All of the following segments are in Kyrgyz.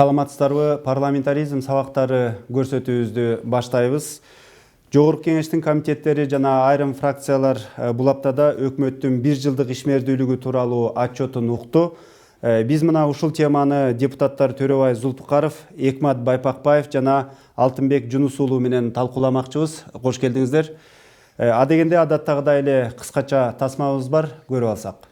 Саламатсыздарбы, парламентаризм сабактары көрсөтүүбүздү баштайбыз. Жогорку кеңештин комитеттери жана айрым фракциялар бул аптада өкмөттүн 1 жылдык ишмердүүлүгү тууралуу отчетун укту. Биз мына ушул теманы депутаттар Төрөбай Зулпукаров, Экмат Байпакбаев жана Алтынбек Жунус уулу менен талкууламакчыбыз. Кош келдиңиздер. Адегенде адаттагыдай эле кыскача тасмабыз бар, көрүп алсак.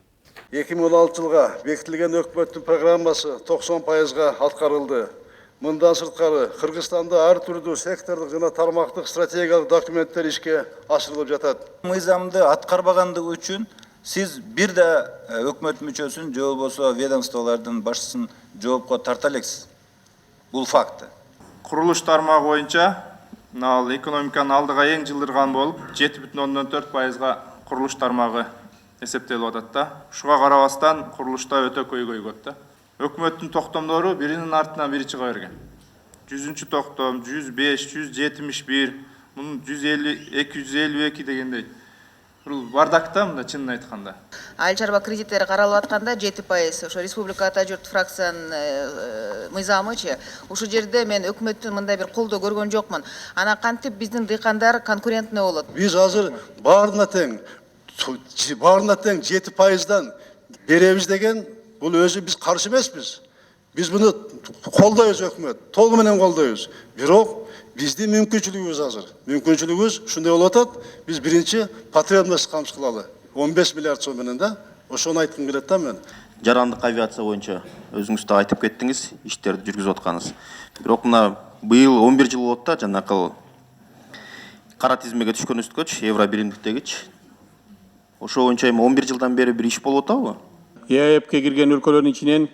2016 жылға бекітілген өкмөттүн программасы 90%-га аткарылды. Мындан сырткары Кыргызстанда ар түрдүү сектордук жана тармактык стратегиялык документтер ишке ашырылып жатат. Мыйзамды аткарбагандыгы үчүн сиз бир да өкмөт мүчөсүн же болбосо ведомстволордун башчысын жоопко тарта элексиз. Бул факт. Курулуш тармагы боюнча ал экономиканын алдыга эң жылдырган болуп 7,4%-га курулуш тармагы эсептелип атат да. Ушуга карабастан курулушта өтө көйгөйгөт да. Өкмөттүн токтомдору биринин артынан бири чыга берген. 100-чү токтом, 105, 171, мунун 150, 252 дегендей. Бул бардакта мында чынын айтканда. Айыл чарба кредиттери каралып атканда 7%, ошо Республика Ата журт фракциянын мыйзамычы. Ушул жерде мен өкмөттүн мындай бир колдоо көргөн жокмун. Ана кантип биздин дыйкандар конкурентный болот? Биз азыр баарына тең 7%-дан беребиз деген бул өзү биз каршы эмеспиз. Биз буну колдойбуз, өкмөт толугу менен колдойбуз. Бирок биздин мүмкүнчүлүгүбүз азыр. Мүмкүнчүлүгүбүз ушундай болуп атат. Биз биринчи потребность камсыз кылалы. 15 миллиард сом менен да. Ошону айткым келет да мен. Жарандык авиация боюнча өзүңүз да айтып кеттиңиз, иштерди жүргүзүп атканыңыз. Бирок мына быйыл 11 жыл болот да, жанакыл кара тизмеге түшкөнүбүзгөчү, евро биримдиктегичи. Ошо боюнча 11 жылдан бери бир иш болуп атабы? ЕАЭПке кирген өлкөлөрдүн ичинен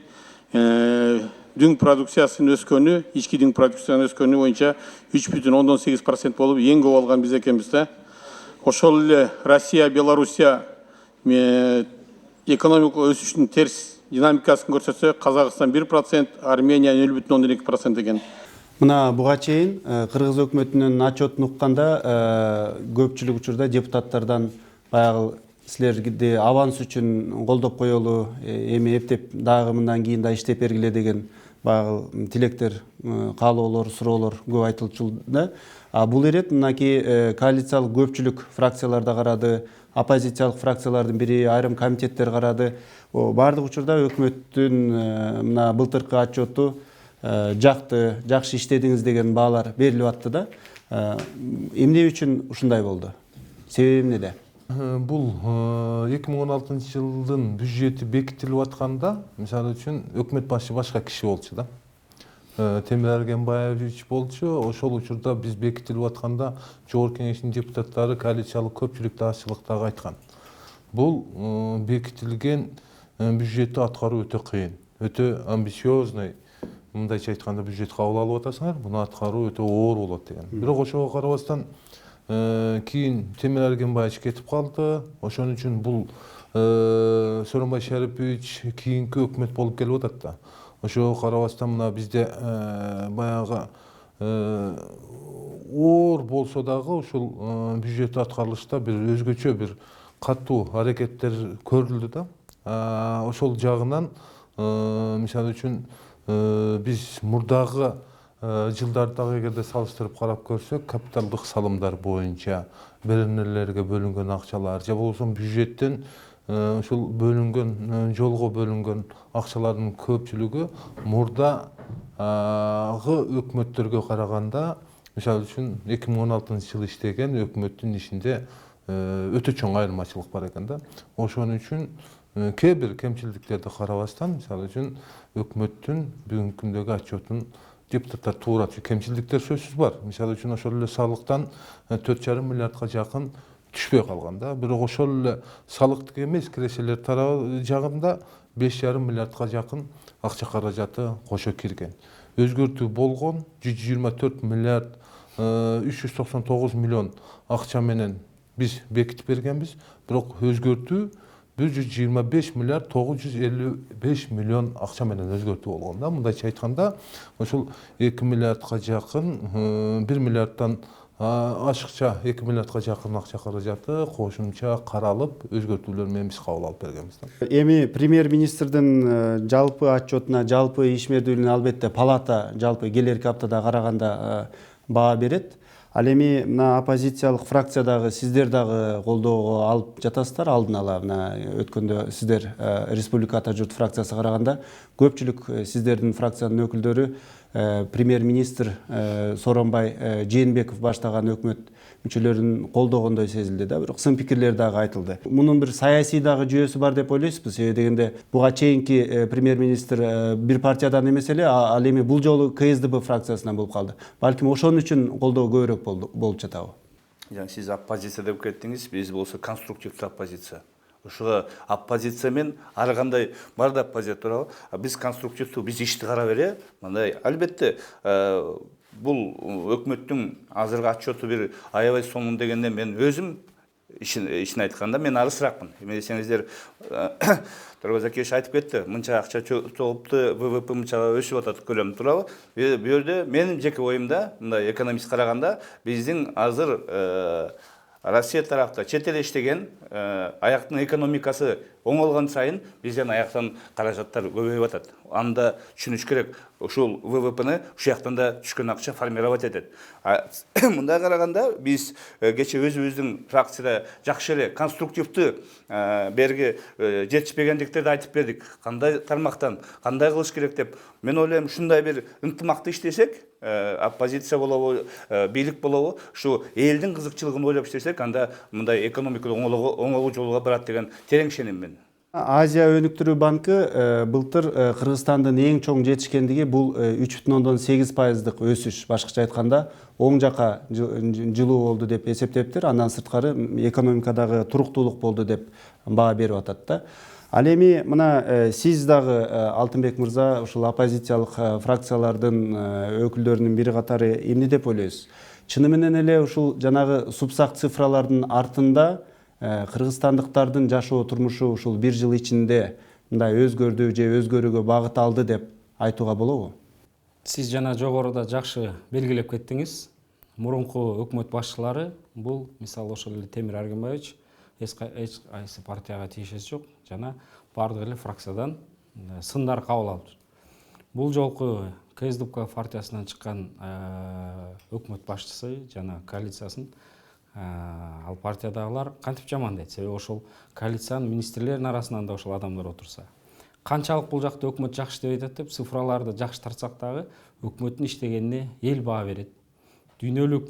дүң продукциясынын өскөнү, ички дүң продукциясынын өскөнү боюнча 3,8% болуп эң көп алган биз экенбиз да. Ошол эле Россия, Белоруссия экономикалык өсүштүн терс динамикасын көрсөтсө, Казакстан 1%, Армения 0,12% экен. Мына буга чейин Кыргыз өкмөтүнүн отчетун укканда көпчүлүк учурда депутаттардан баягы силерди аванс үчүн колдоп коелу, эми эптеп дагы мындан кийин да иштеп бергиле деген баягы тилектер, каалоолор, суроолор көп айтылчу да. Бул ирет мынакей коалициялык көпчүлүк фракцияларда карады, оппозициялык фракциялардын бири, айрым комитеттер карады. Бардык учурда өкмөттүн мына былтыркы отчету жакшы иштедиңиз деген баалар берилип атты да. Эмне үчүн ушундай болду? Себеби эмнеде? Бул 2016 жылдын бюджети бекитилип атканда, мисалы үчүн өкмөт башчы башка киши болчу да. Темир Эргенбаевич болчу. Ошол учурда биз бекитилип атканда жогорку кеңештин депутаттары коалициялык көпчүлүктө ачыктагы айткан. Бул бекитилген бюджетти аткаруу өтө кыйын, өтө амбициозный. Мындайча айтканда бюджет кабыл алып атасыңар, буну аткаруу өтө оор болот деген. Бирок ошого карабастан кийин Темир Эргенбаевич кетип калды. Ошон үчүн бул Сооронбай Шарипович кийинки өкмөт болуп келип атат да. Ошого карабастан мына бизде баягы оор болсо дагы ушул бюджет аткарылышта бир өзгөчө бир катуу аракеттер көрүлдү да. Ошол жагынан мисалы үчүн биз мурдагы жылдардагы эгерде салыштырып карап көрсөк, капиталдык салымдар боюнча беренелерге бөлүнгөн акчалар же болбосо бюджеттен ушул бөлүнгөн жолго бөлүнгөн акчалардын көпчүлүгү мурдагы өкмөттөргө караганда, мисалы үчүн 2016 жылы иштеген өкмөттүн ишинде өтө чоң айырмачылык бар экен да. Ошон үчүн кээ бир кемчилдиктерди карабастан, мисалы үчүн өкмөттүн бүгүнкү күндөгү отчетун депутаттар туура кемчилдиктер сөзсүз бар. Мисалы үчүн ошол эле салыктан 4,5 миллиардга жакын түшпөй калган да. Бирок ошол эле салыктык эмес кирешелер тарабы жагында 5,5 миллиардга жакын акча каражаты кошо кирген. Өзгөртүү болгон 124 миллиард 399 миллион акча менен биз бекитип бергенбиз. Бирок өзгөртүү 125 миллиард 955 миллион акча менен өзгөртүү болгон да. Мындайча айтканда, ошол 2 миллиардга жакын 1 миллиарддан Ашыкча 2 миллиардка жакын акча каражаты кошумча каралып, өзгөртүүлөр менен биз кабыл алып бергенбиз. Эми премьер-министрдин жалпы отчетуна, жалпы ишмердүүлүгүнө албетте палата жалпы келерки аптада караганда баа берет. Ал эми мына оппозициялык фракциядагы сиздер дагы колдоого алып жатасыздар алдын ала. Мына өткөндө сиздер Республика Ата журт фракциясы караганда көпчүлүк сиздердин фракциянын өкүлдөрү премьер-министр Сооронбай Жээнбеков баштаган өкмөт мүчөлөрүн колдогондой сезилди да, бирок сын пикирлер дагы айтылды. Мунун бир саясий дагы жүйөсү бар деп ойлойсузбу? Себеби дегенде буга чейинки премьер-министр бир партиядан эмес эле, ал эми бул жолу КСДП фракциясынан болуп калды. Балким ошон үчүн колдоо көбүрөөк болуп жатабы? Сиз оппозиция деп кеттиңиз, биз болсо конструктивдүү оппозиция. Ошого оппозиция мен ар кандай бар да оппозиция туурабы. Биз конструктивдүү, биз ишти карап эле, мындай албетте бул өкмөттүн азыркы отчету бир аябай сонун дегенде мен өзүм ишин айтканда мен арысыраакмын. Эме десеңиздер, Торгоз Акеш айтып кетти, мынча акча чогулупту, ВВП мынча өсүп атат көлөм туурабы. Бу жерде менин жеке оюмда, мындай экономист караганда, биздин азыр Россия тарапта чет эл иштеген аяктын экономикасы оңолгон сайын бизден аяктан каражаттар көбөйүп атат. Анда түшүнүш керек, ушул ВВПны ушул жактан да түшкөн акча формировать этет. Мындай караганда биз кече өзүбүздүн фракцияда жакшы эле конструктивдүү берги жетишпегендиктерди айтып бердик. Кандай тармактан, кандай кылыш керек деп. Мен ойлойм, ушундай бир ынтымакты иштесек, оппозиция болобу, бийлик болобу, ушу элдин кызыкчылыгын ойлоп иштесек, анда мындай экономикалык оңолуу жолго барат деген терең ишениммен. Азия өнүктүрүү банкы былтыр Кыргызстандын эң чоң жетишкендиги бул 3,8% өсүш. Башкача айтканда, оң жака жылуу болду деп эсептептир. Андан сырткары экономикадагы туруктуулук болду деп баа берип атат да. Ал эми мына сиз дагы Алтынбек мырза ушул оппозициялык фракциялардын өкүлдөрүнүн бири катары эмне деп ойлойсуз? Чыны менен эле ушул жанагы супсак цифралардын артында кыргызстандыктардын жашоо турмушу ушул бир жыл ичинде мындай өзгөрдү же өзгөрүүгө багыт алды деп айтууга болобу? Сиз жана жогоруда жакшы белгилеп кеттиңиз. Мурунку өкмөт башчылары бул мисалы ошол эле Темир Аргенбаевич эч кайсы партияга тиешеси жок жана бардык эле фракциядан сындар кабыл алып. Бул жолку КСДП партиясынан чыккан өкмөт башчысы жана коалициясын ал партиядагылар кантип жамандайт? Себеби ошол коалициянын министрлеринин арасынан да ошол адамдар отурса. Канчалык бул жакта өкмөт жакшы деп айтат деп цифраларды жакшы тартсак дагы өкмөттүн иштегенине эл баа берет. Дүйнөлүк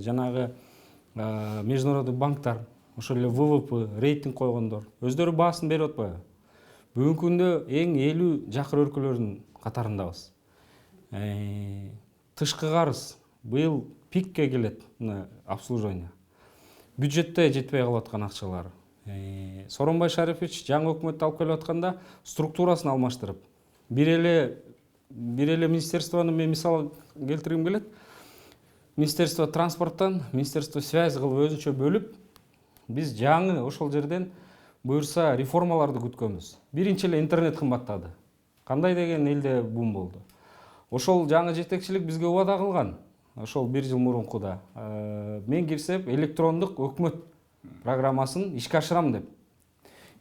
жанагы международный банктар, ошол эле ВВП рейтинг койгондор өздөрү баасын берип атпайбы? Бүгүнкү күндө эң 50 жакыр өлкөлөрдүн катарындабыз. Тышкы карыз быйыл пикке келет обслуживание. Бюджетте жетпей калып аткан акчалар. Сооронбай Шарипович жаңы өкмөттү алып келип атканда структурасын алмаштырып, бир эле министерствону мен мисал келтиргим келет. Министерство транспорттан, министерство связь кылып өзүнчө бөлүп, биз жаңы ошол жерден буюрса реформаларды күткөнбүз. Биринчи эле интернет кымбаттады. Кандай деген элде бум болду. Ошол жаңы жетекчилик бизге убада кылган. Ошол бир жыл мурункуда мен кирсем электрондук өкмөт программасын ишке ашырам деп.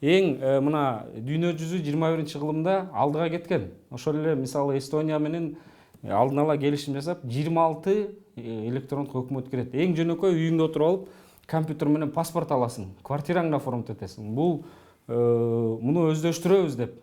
Эң мына дүйнө жүзү 21-кылымда алдыга кеткен. Ошол эле мисалы Эстония менен алдын ала келишим жасап 26 электрондук өкмөт кирет. Эң жөнөкөй үйүңдө отуруп алып компьютер менен паспорт аласың, квартираңды оформить этесиң. Бул муну өздөштүрөбүз деп.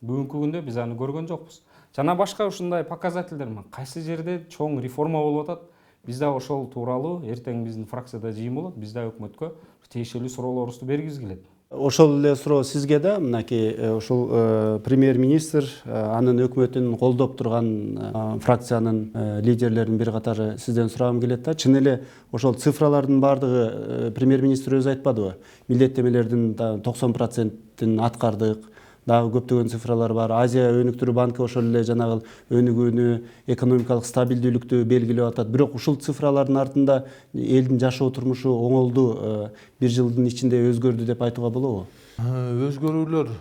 Бүгүнкү күндө биз аны көргөн жокпуз. Жана башка ушундай показательдер кайсы жерде чоң реформа болуп атат. Биз да ошол тууралуу эртең биздин фракцияда жыйын болот. Биз да өкмөткө тиешелүү суроолорубузду бергибиз келет. Ошол эле суроо сизге да, мынакей ушул премьер-министр анын өкмөтүн колдоп турган фракциянын лидерлеринин бир катары сизден сурагым келет да. Чын эле ошол цифралардын бардыгы премьер-министр өзү айтпадыбы? Милдеттемелердин 90%-ин аткардык. Дагы көптөгөн цифралар бар. Азия өнүктүрүү банкы ошол эле жанагы өнүгүүнү, экономикалык стабилдүүлүктү белгилеп атат. Бирок ушул цифралардын артында элдин жашоо турмушу оңолду, бир жылдын ичинде өзгөрдү деп айтууга болобу? Өзгөрүүлөр,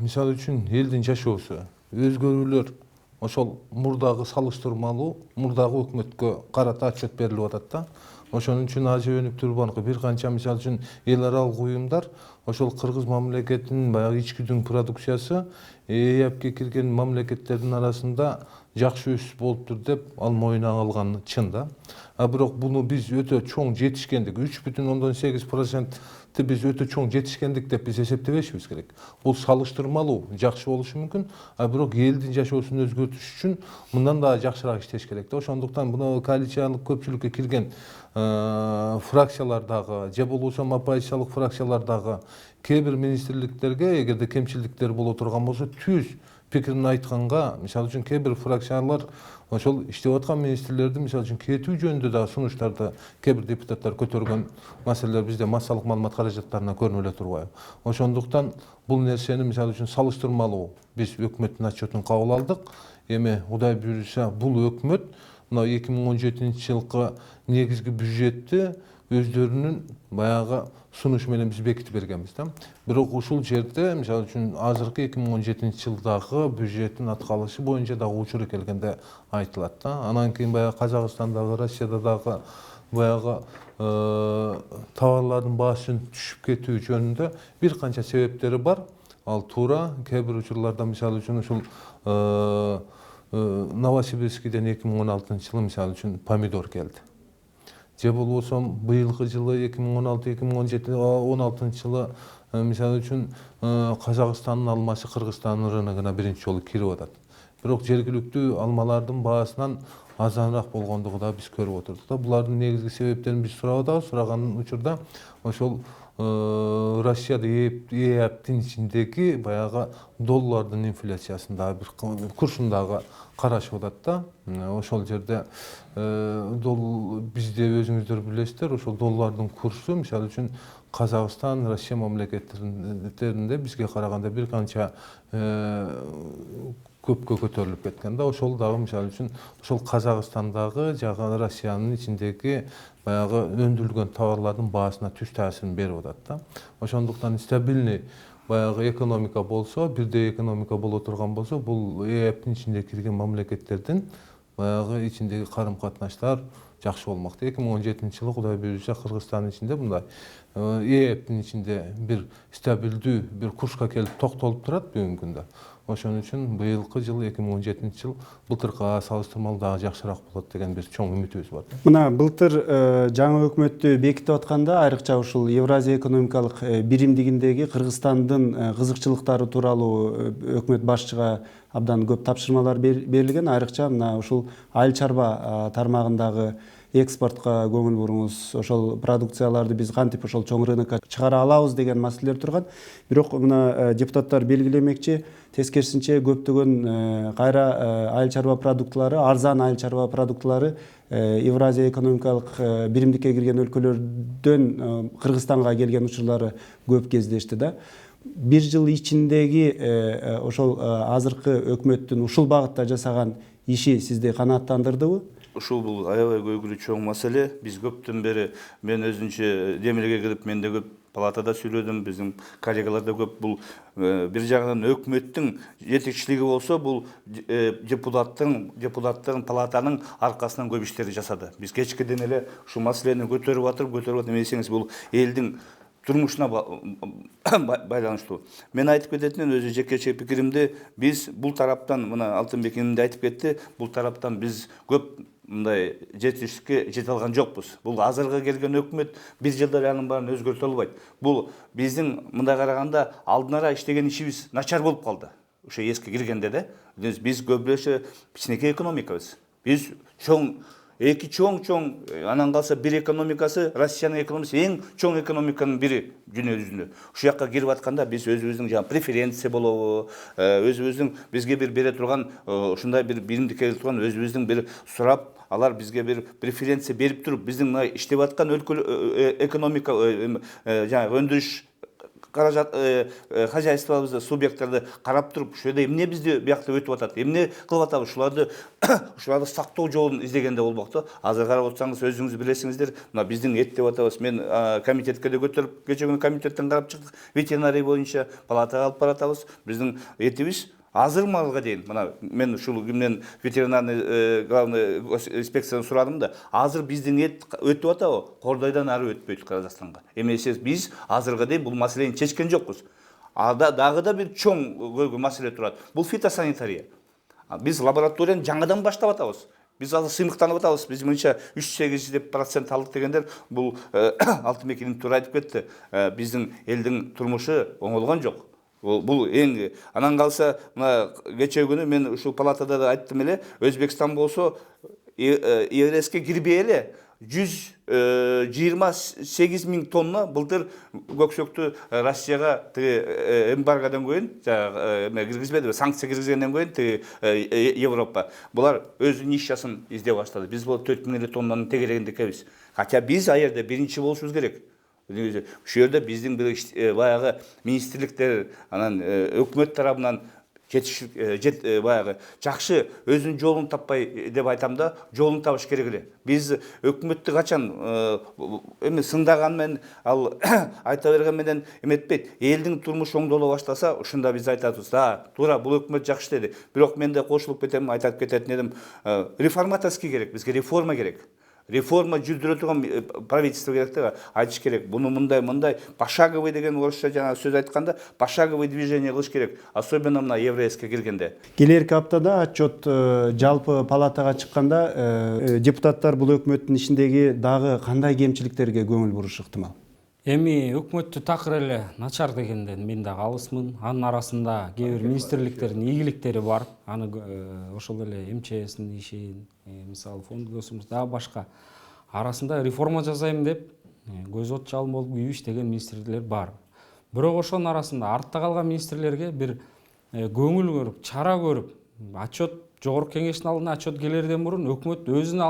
мисалы үчүн элдин жашоосу, өзгөрүүлөр ошол мурдагы салыштырмалуу мурдагы өкмөткө карата отчет берилип атат да. Ошон үчүн Азия өнүк турбанкы бир канча мисалы үчүн эл аралык уюмдар ошол кыргыз мамлекетинин баягы ички дүң продукциясы ЭЭПке кирген мамлекеттердин арасында жакшы өсүш болуптур деп ал моюнга алганы чын да. А бирок буну биз өтө чоң жетишкендик 3,8%-ты биз өтө чоң жетишкендик деп биз эсептебешибиз керек. Бул салыштырмалуу жакшы болушу мүмкүн, а бирок элдин жашоосун өзгөртүш үчүн мындан да жакшыраак иштеш керек да. Ошондуктан буну коалициялык көпчүлүккө кирген фракциялардагы же болбосо оппозициялык фракциялардагы кээ бир министрликтерге эгерде кемчиликтер боло турган болсо түз пикирин айтканга, мисалы үчүн кээ бир фракциялар ошол иштеп аткан министрлерди мисалы үчүн кетүү жөнүндө дагы сунуштарды кээ бир депутаттар көтөргөн маселелер бизде массалык маалымат каражаттарына көрүнүп эле турбайбы. Ошондуктан бул нерсени мисалы үчүн салыштырмалуу биз өкмөттүн отчетун кабыл алдык. Эми Кудай буйруса бул өкмөт мына 2017-жылкы негизги бюджетти өздөрүнүн баягы сунуш менен биз бекитип бергенбиз да. Бирок ушул жерде мисалы үчүн азыркы 2017-жылдагы бюджеттин аткарылышы боюнча дагы учур келгенде айтылат да. Анан кийин баягы Казакстандагы, Россияда дагы баягы товарлардын баасын түшүп кетүү жөнүндө бир канча себептери бар. Ал туура. Кээ бир учурларда мисалы үчүн ушул Новосибирскиден 2016-жылы мисалы үчүн помидор келди. Же болбосо быйылкы жылы 2016-жылы мисалы үчүн Казакстандын алмасы Кыргызстандын рыногуна биринчи жолу кирип атат. Бирок жергиликтүү алмалардын баасынан азаныраак болгондугу да биз көрүп отурдук да. Булардын негизги себептерин биз сурап атабыз. Сураган учурда ошол Россияда ЭЭПтин ичиндеги баягы доллардын инфляциясын дагы бир курсун дагы карашып атат да. Ошол жерде бизде өзүңүздөр билесиздер, ошол доллардын курсу мисалы үчүн Казакстан, Россия мамлекеттеринде бизге караганда бир канча көпкө көтөрүлүп кеткен да. Ошол дагы мисалы үчүн ошол Казакстандагы жагы Россиянын ичиндеги баягы өндүрүлгөн товарлардын баасына түз таасирин берип атат да. Ошондуктан стабильный баягы экономика болсо, бирдей экономика боло турган болсо, бул ЭЭПтин ичинде кирген мамлекеттердин баягы ичиндеги карым-катнаштар жакшы болмок. 2017-жылы Кудай буйруса Кыргызстандын ичинде мындай ЭЭПтин ичинде бир стабилдүү бир курска келип токтолуп турат бүгүнкү күндө. Ошон үчүн быйылкы жыл 2017-жыл былтыркыга салыштырмалуу дагы жакшыраак болот деген биз чоң үмүтүбүз бар. Мына былтыр жаңы өкмөттү бекитип атканда айрыкча ушул Евразия экономикалык биримдигиндеги Кыргызстандын кызыкчылыктары тууралуу өкмөт башчыга абдан көп тапшырмалар берилген. Айрыкча мына ушул айыл чарба тармагындагы экспортко көңүл буруңуз, ошол продукцияларды биз кантип ошол чоң рынокко чыгара алабыз деген маселелер турган. Бирок мына депутаттар белгилемекчи, тескерисинче көптөгөн кайра айыл чарба продуктылары, арзан айыл чарба продуктылары Евразия экономикалык биримдикке кирген өлкөлөрдөн Кыргызстанга келген учурлары көп кездешти да. Бир жыл ичиндеги ошол азыркы өкмөттүн ушул багытта жасаган иши сизди канааттандырдыбы? Ушул бул аябай көйгүлүү чоң маселе. Биз көптөн бери мен өзүнчө демилге кирип, мен да көп палатада сүйлөдүм, биздин коллегалар да көп. Бул бир жагынан өкмөттүн жетекчилиги болсо, бул депутаттын палатанын аркасынан көп иштерди жасады. Биз кечкеден эле ушул маселени көтөрүп атып, эмесеңиз бул элдин турмушуна байланыштуу. Мен айтып кететин өзү жекече пикиримди, биз бул тараптан, мына Алтынбекинин да айтып кетти, бул тараптан биз көп мындай жетишикке жете алган жокпуз. Бул азыркы келген өкмөт бир жылда анын баарын өзгөртө албайт. Бул биздин мындай караганда алдынара иштеген ишибиз начар болуп калды. Ошо эске киргенде да биз көбүнчө кичинекей экономикабыз. Биз чоң эки чоң анан калса бир экономикасы, Россиянын экономикасы эң чоң экономиканын бири дүйнө жүзүндө. Ушул жакка кирип атканда биз өзүбүздүн жаңы преференция болобу, өзүбүздүн бизге бир бере турган ушундай бир биримдикке келе турган өзүбүздүн бир сурап, алар бизге бир преференция берип туруп, биздин мына иштеп аткан экономика жаңы өндүрүш каражат хозяйствобузду субъекттарды карап туруп, ушул жерде эмне бизди биякта өтүп атат, эмне кылып атабыз, ушуларды сактоо жолун издегенде болмок да. Азыр карап отсаңыз өзүңүз билесиңиздер, мына биздин эт деп атабыз. Мен комитетке да көтөрүп, кече күнү комитеттен карап чыктык, ветеринария боюнча палатага алып баратабыз. Биздин этибиз азыр малга дейин мына мен ушул кимден ветеринарный главный инспекциядан сурадым да, азыр биздин эт өтүп атабы, Кордойдон ары өтпөйт Казакстанга. Эмесе биз азырга дейин бул маселени чечкен жокпуз. Дагы да бир чоң маселе турат. Бул фитосанитария. Биз лабораторияны жаңадан баштап атабыз. Biz azı sıyımlıktanıp atabız. Biz bunca 3-8% aldık degenler bu altı mekinin turu aytıp ketти. Bizдің elдің turmuşu oңolған жоқ. Бұл ең анан қалса мына кече күнү мен ушул палатада да айттым эле, Өзбекстан болсо ЕРСке кирбей эле 128 000 тонна былтыр көксөктү Россияга эмбаргодан көйүн киргизбеди, санкция киргизгенден көйүн Европа. Булар өз нишасын издеп баштады. Биз бул 4 000 тоннанын тегерегиндекебиз. Хотя биз аерде биринчи болушубуз керек. Ушул жерде биздин баягы министрликтер анан өкмөт тарабынан баягы жакшы өзүнүн жолун таппай деп айтам да, жолун табыш керек эле. Биз өкмөттү качан эми сындаган менен ал айта берген менен эметпейт. Элдин турмушу оңдоло баштаса, ушунда биз айтабыз, да, туура бул өкмөт жакшы деди. Бирок мен да кошулуп кетем, айтып кететін едим, реформаторский керек, бизге реформа керек. Реформа жүрдүрө турган правительство керек деп айтыш керек. Буну мындай пошаговый деген орусча жана сөз айтканда пошаговый движение кылыш керек. Особенно мына Еврейске киргенде. Келерки аптада отчет жалпы палатага чыкканда депутаттар бул өкмөттүн ишиндеги дагы кандай кемчиликтерге көңүл бурушу ыктымал? Эми өкмөттү такыр эле начар дегенден мен да калысмын. Анын арасында кээ бир министрликтердин ийгиликтери бар. Аны ошол эле МЧСтин ишин, мисалы фонд көсүмүз дагы башка арасында реформа жасайм деп көз от жалын болуп күйүп иштеген министрликтер бар. Бирок ошонун арасында артта калган министрлерге бир көңүл көрүп, чара көрүп, отчет жогорку кеңештин алдына отчет келерден мурун өкмөт өзүнүн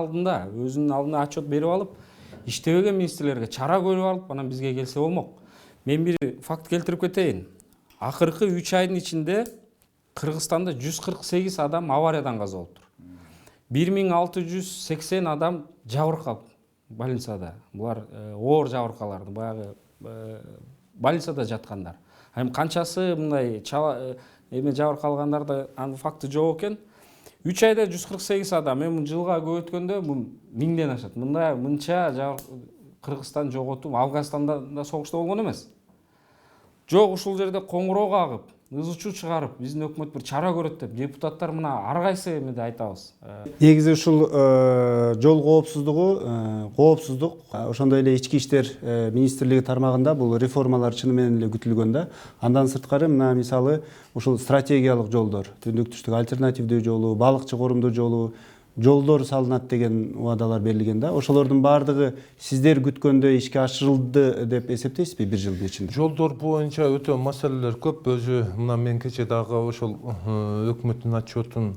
алдына отчет берип алып, иштебеген министрлерге чара көрүп алып, анан бизге келсе болмок. Мен бир факт келтирип кетейин. Акыркы 3 айдын ичинде Кыргызстанда 148 адам авариядан каза болуптур. 1680 адам жабыркап больницада. Булар оор жабыркаларды, баягы больницада жаткандар. Канчасы мындай эме жабырка алгандарда анын факты жок экен. 3 айда 148 адам, эми жылга көп өткөндө 1000ден ашат. Мынча Кыргызстан жоготуп, Афганистанда да согушта болгон эмес. Жок, ушул жерде коңгуроо кагып, ызы-чуу чыгарып, биздин өкмөт бир чара көрөт деп депутаттар мына ар кайсы эмеде айтабыз. Негизи ушул жол коопсуздук, ошондой эле ички иштер министрлиги тармагында бул реформалар чыны менен эле күтүлгөн да. Андан сырткары мына мисалы ушул стратегиялык жолдор, түндүк-түштүк альтернативдүү жолу, балыкчы корумдуу жолдор салынат деген убадалар берилген да. Ошолордун баардыгы сиздер күткөндөй ишке ашырылды деп эсептейсизби бир жылдын ичинде? Жолдор боюнча өтө маселелер көп. Өзү мына мен кече дагы ошол өкмөттүн отчетун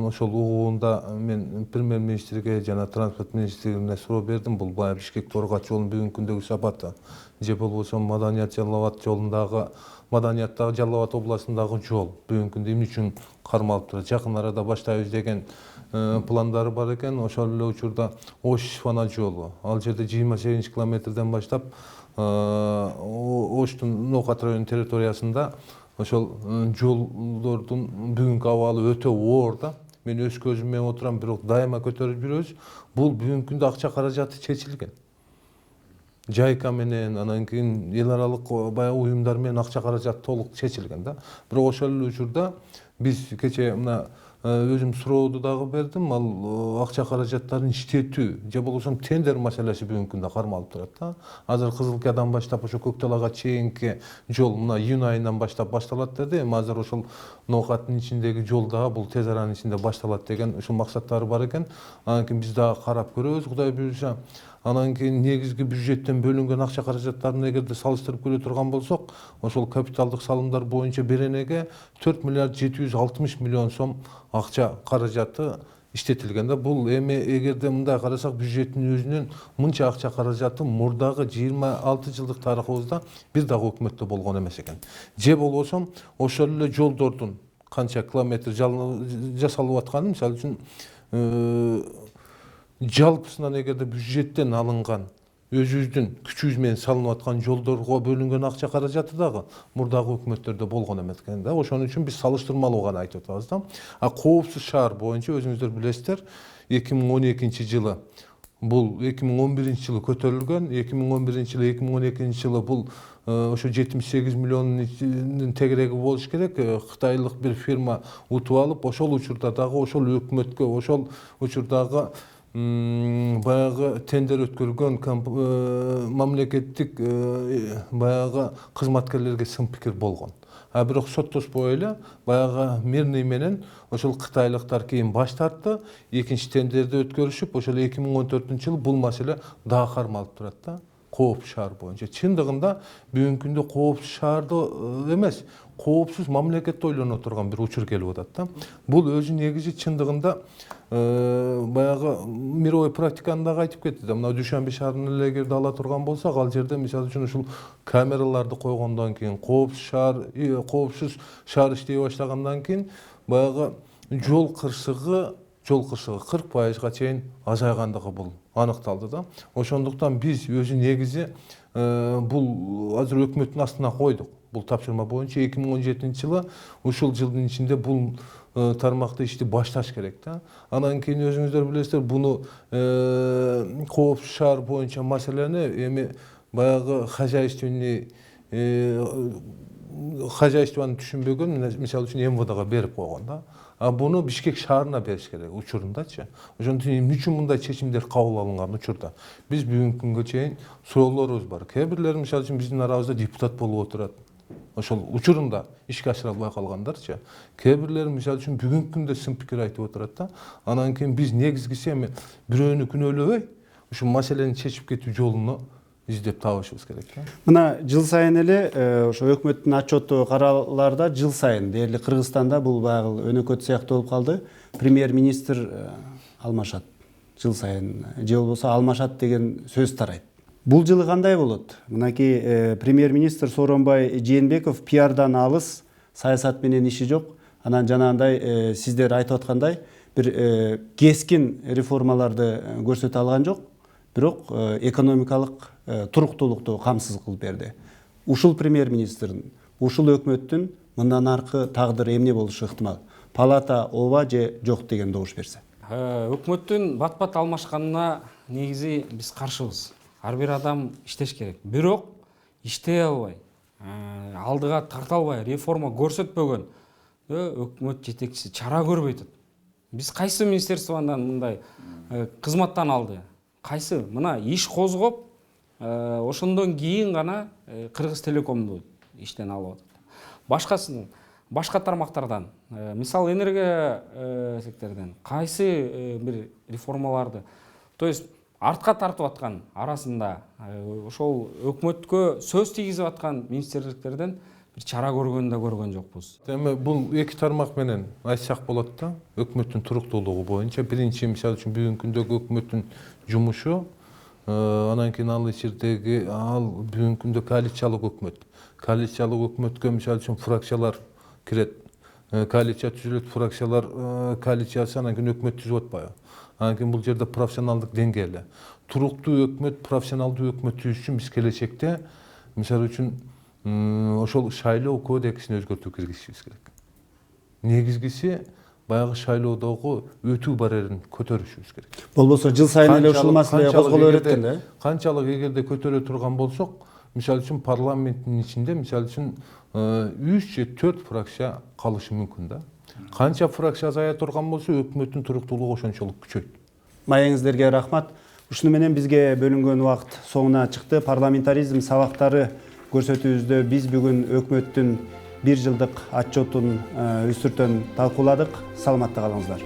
ошол угуунда мен премьер-министрге жана транспорт министрлигине суроо бердим. Бул баягы Бишкек-Торгат жолунун бүгүнкү күндөгү сапаты же болбосо Маданият-Жалал-Абад жолундагы Маданияттагы Жалал-Абад областындагы жол бүгүнкү күндө эмне үчүн кармалып турат? Жакын арада баштайбыз деген пландары бар экен. Ошол эле учурда Ош-Фана жолу. Ал жерде 28 километрден баштап Оштун Ноокат районунун территориясында ошол жолдордун бүгүнкү абалы өтө оор да. Мен өз көзүм менен отурам, бирок дайыма көтөрүп жүрөбүз. Бул бүгүнкү күндө акча каражаты чечилген. Жайка менен, анан кийин эл аралык баягы уюмдар менен акча каражаты толук чечилген да. Бирок ошол эле учурда биз кече мына өзүм сурооду дагы бердим. Ал акча каражаттарын иштетүү же болбосо тендер маселеси бүгүнкү күндө кармалып турат да. Азыр Кызылкиядан баштап ошо Көкталага чейинки жол мына июнь айынан баштап башталат деди. Эми азыр ошол Ноокаттын ичиндеги жол дагы бул тез аранын ичинде башталат деген ушул максаттары бар экен. Анан кийин биз дагы карап көрөбүз, Кудай буюрса. Анан кийин негизги бюджеттен бөлүнгөн акча каражаттарын эгерде салыштырып көрө турган болсок, ошол капиталдык салымдар боюнча беренеге 4 миллиард 760 миллион сом акча каражаты иштетилген да. Бул эми эгерде мындай карасак бюджеттин өзүнүн мынча акча каражаты мурдагы 26 жылдык тарыхыбызда бир дагы өкмөттө болгон эмес экен. Же болбосо ошол эле жолдордун канча километр жасалып атканын, мисалы үчүн жалпысынан эгерде бюджеттен алынган өзүбүздүн күчүбүз менен салынып аткан жолдорго бөлүнгөн акча каражаты дагы мурдагы өкмөттөрдө болгон эмес экен да. Ошон үчүн биз салыштырмалуу гана айтып атабыз да. Коопсуз шаар боюнча өзүңүздөр билесиздер, 2012 жылы бул 2011 жылы көтөрүлгөн, 2011 жылы 2012 жылы бул ошо 78 миллиондун тегереги болуш керек. Кытайлык бир фирма утуп алып, ошол учурда дагы ошол өкмөткө, ошол учурдагы баягы тендер өткөргөн мамлекеттик баягы кызматкерлерге сын пикир болгон. Бирок соттошпой эле баягы мирный менен ошол кытайлыктар кийин баш тартты, экинчи тендерди өткөрүшүп, ошол 2014 жылы бул маселе дагы кармалып турат да. Коопсуз шаар боюнча чындыгында бүгүнкү күндө коопсуз шаарды эмес, коопсуз мамлекетти ойлоно турган бир учур келип атат да. Бул өзү негизи чындыгында баягы мировой практиканы дагы айтып кетти да. Мына Дүйшөмбү шаарын эле эгерде ала турган болсок, ал жерде мисалы үчүн ушул камераларды койгондон кийин, коопсуз шаар иштей баштагандан кийин баягы жол кырсыгы 40%га чейин азайгандыгы бул аныкталды да. Ошондуктан биз өзү негизи бул азыр өкмөттүн астына койдук. Бул тапшырма боюнча 2017 жылы ушул жылдын ичинде бул тармакты ишти башташ керек да. Анан кийин өзүңүздөр билесиздер, буну коопсуз шаар боюнча маселени эми баягы хозяйственный хозяйствону түшүнбөгөн, мисалы үчүн МВДга берип койгон да. Буну Бишкек шаарына бериш керек учурундачы. Ошондуктан эмне үчүн мындай чечимдер кабыл алынган учурда биз бүгүнкү күнгө чейин суроолорубуз бар. Кээ бирлери мисалы үчүн биздин арабызда депутат болуп отурат. Ошол учурунда ишке ашыра албай калгандарчы. Кээ бирлери мисалы үчүн бүгүнкү күндө сын пикир айтып отурат да. Анан кийин биз негизгиси эми бирөөнү күнөөлөбөй, ушул маселени чечип кетүү жолуну издеп табышыбыз керек. Мына жыл сайын эле ошо өкмөттүн отчету караларда жыл сайын дээрлик Кыргызстанда бул баягы өнөкөт сыяктуу болуп калды. Премьер-министр алмашат. Жыл сайын же болбосо алмашат деген сөз тарайт. Бул жылы кандай болот? Мынакей премьер-министр Сооронбай Жээнбеков пиардан алыс, саясат менен иши жок. Анан жанагындай сиздер айтып аткандай бир кескин реформаларды көрсөтө алган жок. Бирок экономикалык туруктуулукту камсыз кылып берди. Ушул премьер-министрдин, ушул өкмөттүн мындан аркы тагдыры эмне болушу ыктымал? Палата ооба же жок деген добуш берсе. Өкмөттүн бат-бат алмашканына негизи биз каршыбыз. Ар бир адам иштеш керек. Бирок иштей албай, алдыга тарта албай, реформа көрсөтпөгөн өкмөт жетекчиси чара көрбөй атат. Биз кайсы министерстводан мындай кызматтан алды? Кайсы? Мына иш козгоп, ошондон кийин гана Кыргыз Телекомду иштен алып атат. Башка тармактардан, мисалы энергия секторунан кайсы бир реформаларды, то есть артка тартып аткан арасында ошол өкмөткө сөз тийгизип аткан министрликтерден бир чара көргөн жокпуз. Эми бул эки тармак менен айтсак болот да. Өкмөттүн туруктуулугу боюнча биринчи мисалы үчүн бүгүнкү күндөгү өкмөттүн жумушу, анан кийин ал ичердеги бүгүнкү күндө коалициялык өкмөт. Коалициялык өкмөткө мисалы үчүн фракциялар кирет. Коалиция түзүлөт, фракциялар коалициясы анан кийин өкмөт түзүп атпайбы? Анан кийин бул жерде профессионалдык деңгээлде. Туруктуу өкмөт, профессионалдуу өкмөт түзүш үчүн биз келечекте мисалы үчүн ошол шайлоо кодексин өзгөртүү киргизишибиз керек. Негизгиси баягы шайлоодогу өтүү барерин көтөрүшүбүз керек. Болбосо жыл сайын эле ушул маселе козголо берет экен да. Канчалык эгерде көтөрө турган болсок, мисалы үчүн парламенттин ичинде мисалы үчүн 3 же 4 фракция калышы мүмкүн да. Канча фракция азая турган болсо өкмөттүн туруктуулугу ошончолук күчөйт. Маегиңиздерге рахмат. Ушуну менен бизге бөлүнгөн убакыт соңуна чыкты. Парламентаризм сабактары көрсөтүүбүздө биз бүгүн өкмөттүн 1 жылдык отчетун үстүртөн талкууладык. Саламатта калыңыздар.